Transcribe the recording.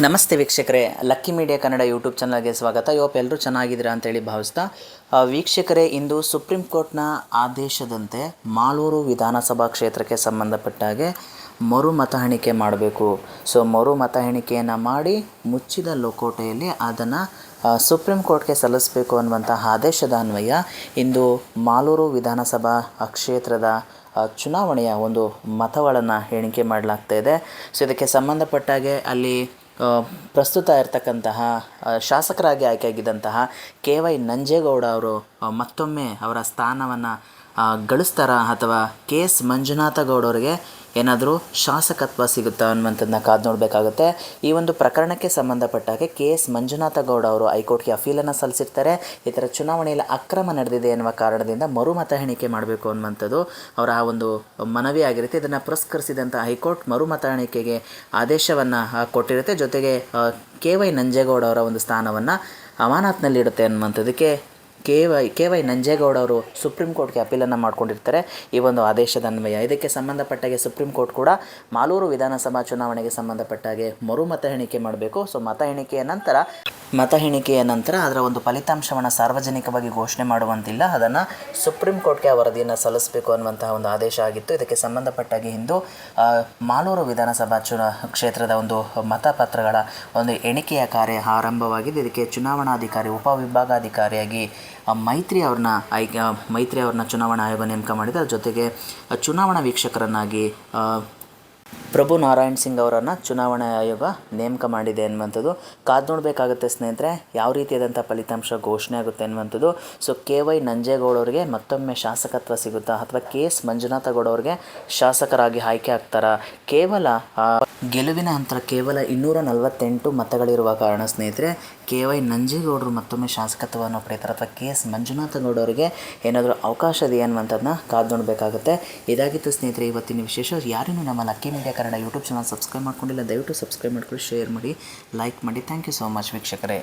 ನಮಸ್ತೆ ವೀಕ್ಷಕರೇ, lucky media Kannada YouTube ಚಾನಲ್ಗೆ ಸ್ವಾಗತ. ಎಲ್ಲರೂ ಚೆನ್ನಾಗಿದ್ದೀರಾ ಅಂತೇಳಿ ಭಾವಿಸ್ತಾ ವೀಕ್ಷಕರೇ, ಇಂದು ಸುಪ್ರೀಂ ಕೋರ್ಟ್ನ ಆದೇಶದಂತೆ ಮಾಲೂರು ವಿಧಾನಸಭಾ ಕ್ಷೇತ್ರಕ್ಕೆ ಸಂಬಂಧಪಟ್ಟ ಹಾಗೆ ಮರು ಮತ ಎಣಿಕೆ ಮಾಡಬೇಕು. ಮರು ಮತ ಎಣಿಕೆಯನ್ನು ಮಾಡಿ ಮುಚ್ಚಿದ ಲಕೋಟೆಯಲ್ಲಿ ಅದನ್ನು ಸುಪ್ರೀಂ ಕೋರ್ಟ್ಗೆ ಸಲ್ಲಿಸಬೇಕು ಅನ್ನುವಂಥ ಆದೇಶದ ಅನ್ವಯ ಇಂದು ಮಾಲೂರು ವಿಧಾನಸಭಾ ಕ್ಷೇತ್ರದ ಚುನಾವಣೆಯ ಒಂದು ಮತಗಳನ್ನು ಎಣಿಕೆ ಮಾಡಲಾಗ್ತಾಯಿದೆ. ಇದಕ್ಕೆ ಸಂಬಂಧಪಟ್ಟಾಗೆ ಅಲ್ಲಿ ಪ್ರಸ್ತುತ ಇರತಕ್ಕಂತಹ ಶಾಸಕರಾಗಿ ಆಯ್ಕೆಯಾಗಿದ್ದಂತಹ KY ನಂಜೇಗೌಡ ಅವರು ಮತ್ತೊಮ್ಮೆ ಅವರ ಸ್ಥಾನವನ್ನು ಗಳಿಸ್ತಾರಾ ಅಥವಾ KS ಮಂಜುನಾಥ ಗೌಡ ಅವರಿಗೆ ಏನಾದರೂ ಶಾಸಕತ್ವ ಸಿಗುತ್ತಾ ಅನ್ನುವಂಥದ್ದನ್ನ ಕಾದು ನೋಡಬೇಕಾಗುತ್ತೆ. ಈ ಒಂದು ಪ್ರಕರಣಕ್ಕೆ ಸಂಬಂಧಪಟ್ಟಾಗೆ KS ಮಂಜುನಾಥ ಗೌಡ ಅವರು ಹೈಕೋರ್ಟ್ಗೆ ಅಪೀಲನ್ನು ಸಲ್ಲಿಸಿರ್ತಾರೆ. ಈ ಥರ ಚುನಾವಣೆಯಲ್ಲಿ ಅಕ್ರಮ ನಡೆದಿದೆ ಎನ್ನುವ ಕಾರಣದಿಂದ ಮರು ಮತ ಎಣಿಕೆ ಮಾಡಬೇಕು ಅನ್ನುವಂಥದ್ದು ಅವರ ಒಂದು ಮನವಿ ಆಗಿರುತ್ತೆ. ಇದನ್ನು ಪುರಸ್ಕರಿಸಿದಂಥ ಹೈಕೋರ್ಟ್ ಮರು ಮತ ಎಣಿಕೆಗೆ ಆದೇಶವನ್ನು ಕೊಟ್ಟಿರುತ್ತೆ. ಜೊತೆಗೆ KY ನಂಜೇಗೌಡ ಅವರ ಒಂದು ಸ್ಥಾನವನ್ನು ಅಮಾನತಿನಲ್ಲಿಡುತ್ತೆ ಅನ್ನುವಂಥದ್ದಕ್ಕೆ KY ನಂಜೇಗೌಡ ಅವರು ಸುಪ್ರೀಂ ಕೋರ್ಟ್ಗೆ ಅಪೀಲನ್ನು ಮಾಡ್ಕೊಂಡಿರ್ತಾರೆ ಈ ಒಂದು ಆದೇಶದ ಅನ್ವಯ. ಇದಕ್ಕೆ ಸಂಬಂಧಪಟ್ಟಾಗೆ ಸುಪ್ರೀಂ ಕೋರ್ಟ್ ಕೂಡ ಮಾಲೂರು ವಿಧಾನಸಭಾ ಚುನಾವಣೆಗೆ ಸಂಬಂಧಪಟ್ಟಾಗೆ ಮರು ಮತ ಎಣಿಕೆ ಮಾಡಬೇಕು. ಮತ ಎಣಿಕೆಯ ನಂತರ ಅದರ ಒಂದು ಫಲಿತಾಂಶವನ್ನು ಸಾರ್ವಜನಿಕವಾಗಿ ಘೋಷಣೆ ಮಾಡುವಂತಿಲ್ಲ, ಅದನ್ನು ಸುಪ್ರೀಂ ಕೋರ್ಟ್ಗೆ ವರದಿಯನ್ನು ಸಲ್ಲಿಸಬೇಕು ಅನ್ನುವಂತಹ ಒಂದು ಆದೇಶ ಆಗಿತ್ತು. ಇದಕ್ಕೆ ಸಂಬಂಧಪಟ್ಟಾಗಿ ಇಂದು ಮಾಲೂರು ವಿಧಾನಸಭಾ ಕ್ಷೇತ್ರದ ಒಂದು ಮತಪತ್ರಗಳ ಒಂದು ಎಣಿಕೆಯ ಕಾರ್ಯ ಆರಂಭವಾಗಿದೆ. ಇದಕ್ಕೆ ಚುನಾವಣಾಧಿಕಾರಿ ಉಪವಿಭಾಗಾಧಿಕಾರಿಯಾಗಿ ಮೈತ್ರಿ ಅವ್ರನ್ನ ಚುನಾವಣಾ ಆಯೋಗ ನೇಮಕ ಮಾಡಿದೆ. ಅದ್ರ ಜೊತೆಗೆ ಚುನಾವಣಾ ವೀಕ್ಷಕರನ್ನಾಗಿ ಪ್ರಭು ನಾರಾಯಣ್ ಸಿಂಗ್ ಅವರನ್ನು ಚುನಾವಣಾ ಆಯೋಗ ನೇಮಕ ಮಾಡಿದೆ ಅನ್ನುವಂಥದ್ದು ಕಾದು ನೋಡಬೇಕಾಗುತ್ತೆ ಸ್ನೇಹಿತರೆ, ಯಾವ ರೀತಿಯಾದಂಥ ಫಲಿತಾಂಶ ಘೋಷಣೆ ಆಗುತ್ತೆ ಅನ್ನುವಂಥದ್ದು. KY ನಂಜೇಗೌಡ ಅವರಿಗೆ ಮತ್ತೊಮ್ಮೆ ಶಾಸಕತ್ವ ಸಿಗುತ್ತಾ ಅಥವಾ KS ಮಂಜುನಾಥ ಗೌಡ ಅವರಿಗೆ ಶಾಸಕರಾಗಿ ಆಯ್ಕೆ ಆಗ್ತಾರಾ? ಗೆಲುವಿನ ಅಂತರ ಕೇವಲ 248 ಮತಗಳಿರುವ ಕಾರಣ ಸ್ನೇಹಿತರೆ KY ನಂಜೇಗೌಡರು ಮತ್ತೊಮ್ಮೆ ಶಾಸಕತ್ವವನ್ನು ಪಡೆಯುತ್ತಾರೆ ಅಥವಾ KS ಮಂಜುನಾಥ ಗೌಡ ಅವರಿಗೆ ಏನಾದರೂ ಅವಕಾಶ ಇದೆಯಾ ಅನ್ನುವಂಥದ್ದನ್ನ ಕಾದು ನೋಡಬೇಕಾಗುತ್ತೆ. ಇದಾಗಿತ್ತು ಸ್ನೇಹಿತರೆ ಇವತ್ತಿನ ವಿಶೇಷ. ಯಾರೂ ನಮ್ಮ lucky media Kannada YouTube channel subscribe ಮಾಡ್ಕೊಂಡಿಲ್ಲ, ದಯವಿಟ್ಟು ಸಬ್ಸ್ಕ್ರೈಬ್ ಮಾಡ್ಕೊಳ್ಳಿ, ಶೇರ್ ಮಾಡಿ, ಲೈಕ್ ಮಾಡಿ. ಥ್ಯಾಂಕ್ ಯು ಸೋ ಮಚ್ ವೀಕ್ಷಕರೇ.